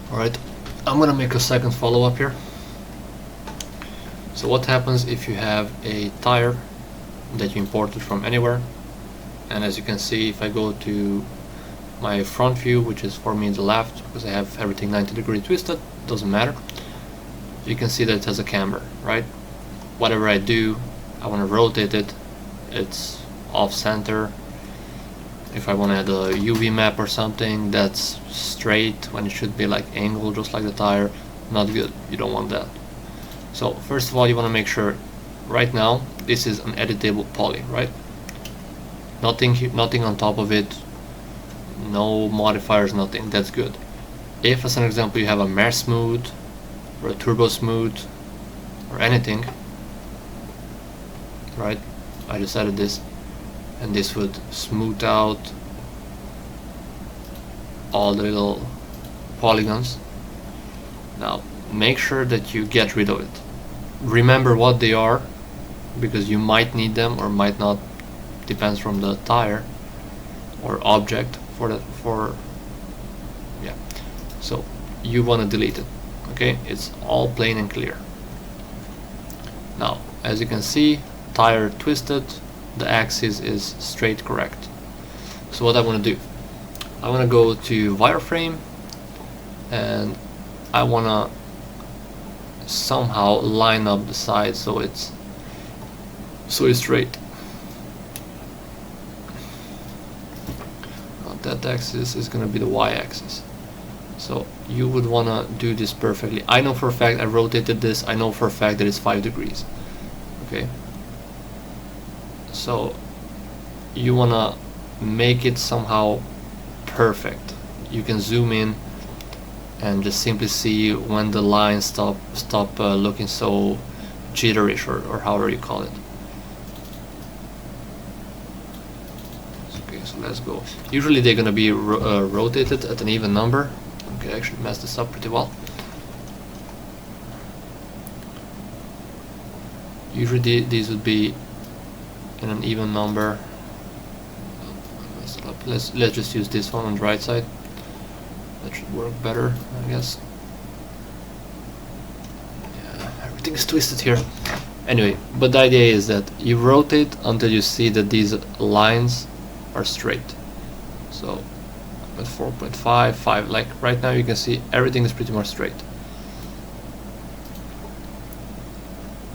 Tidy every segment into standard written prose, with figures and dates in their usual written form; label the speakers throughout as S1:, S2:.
S1: Alright, I'm gonna make a second follow-up here. So what happens if you have a tire that you imported from anywhere, and as you can see, if I go to my front view, which is for me the left, because I have everything 90-degree twisted, doesn't matter, you can see that it has a camber, right? Whatever I do, I want to rotate it, it's off center. If I want to add a UV map or something, that's straight when it should be like angled, just like the tire. Not good, you don't want that. So first of all, you want to make sure right now this is an editable poly, right? Nothing on top of it, no modifiers, nothing. That's good. If, as an example, you have a mesh smooth or a turbo smooth or anything, right? I just added this, and this would smooth out all the little polygons. Now make sure that you get rid of it. Remember what they are, because you might need them or might not, depends from the tire or object for that, yeah. So you want to delete it, okay? It's all plain and clear. Now as you can see, tire twisted, the axis is straight, correct. So what I want to do, I want to go to wireframe, and I want to somehow line up the side so it's straight. That axis is going to be the y-axis. So you would want to do this perfectly. I know for a fact I rotated this. I know for a fact that it's 5 degrees. Okay. So you want to make it somehow perfect. You can zoom in and just simply see when the lines stop looking so jitterish, or however you call it. Okay, so let's go. Usually they're gonna be rotated at an even number. Okay, I actually messed this up pretty well. Usually these would be in an even number. I messed it up. Let's just use this one on the right side. That should work better, I guess. Yeah, everything is twisted here. Anyway, but the idea is that you rotate until you see that these lines are straight. So at 4.5, 5, like right now you can see everything is pretty much straight.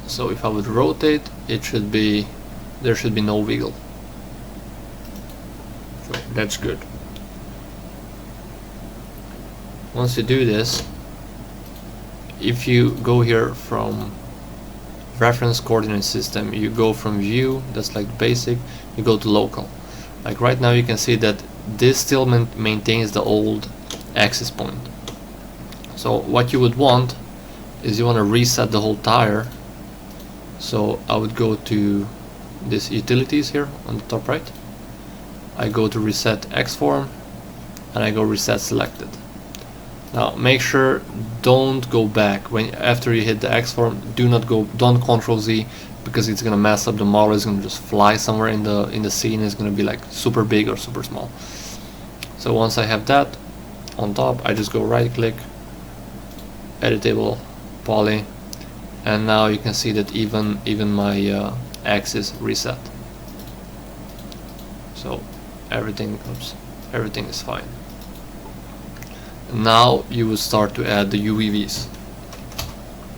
S1: So if I would rotate, it should be, there should be no wiggle. So that's good. Once you do this, if you go here from reference coordinate system, you go from view, that's like basic, you go to local. Like right now you can see that this still maintains the old axis point. So what you would want is you want to reset the whole tire. So I would go to this utilities here on the top right. I go to reset xform, and I go reset selected. Now make sure don't go back when after you hit the xform. Don't Control Z, because it's gonna mess up the model. It's gonna just fly somewhere in the scene. It's gonna be like super big or super small. So once I have that on top, I just go right click, editable poly, and now you can see that even my axis reset. So everything is fine. Now you will start to add the UVs,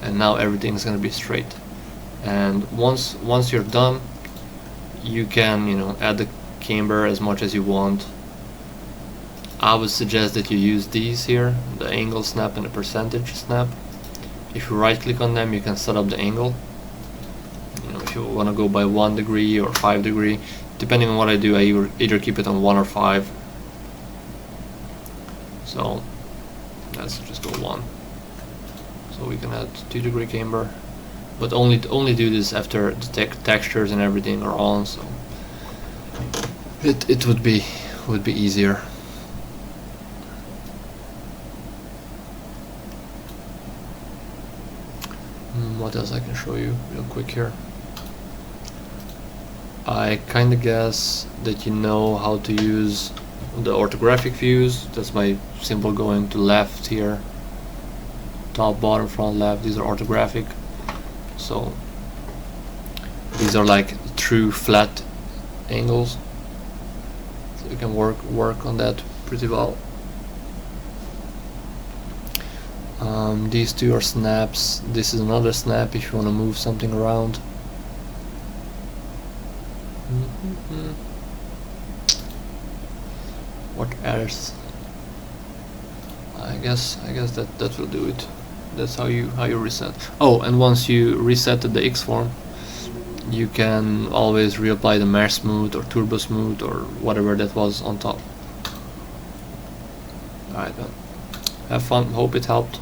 S1: and now everything is going to be straight. And once you're done, you can add the camber as much as you want. I would suggest that you use these here, the angle snap and the percentage snap. If you right click on them, you can set up the angle. If you want to go by 1 degree or 5 degree, depending on what I do, I either keep it on 1 or 5. So let's just go 1. So we can add 2 degree camber, but only do this after the textures and everything are on. So it would be easier. What else I can show you real quick here? I kinda guess that you know how to use the orthographic views. That's my symbol going to left here. top, bottom, front, left. These are orthographic, so these are like true flat angles, so you can work on that pretty well. These two are snaps. This is another snap if you want to move something around. What else? I guess that will do it. That's how you reset. Oh, and once you reset the xform, you can always reapply the mesh smooth or turbo smooth or whatever that was on top. Alright then. Have fun, hope it helped.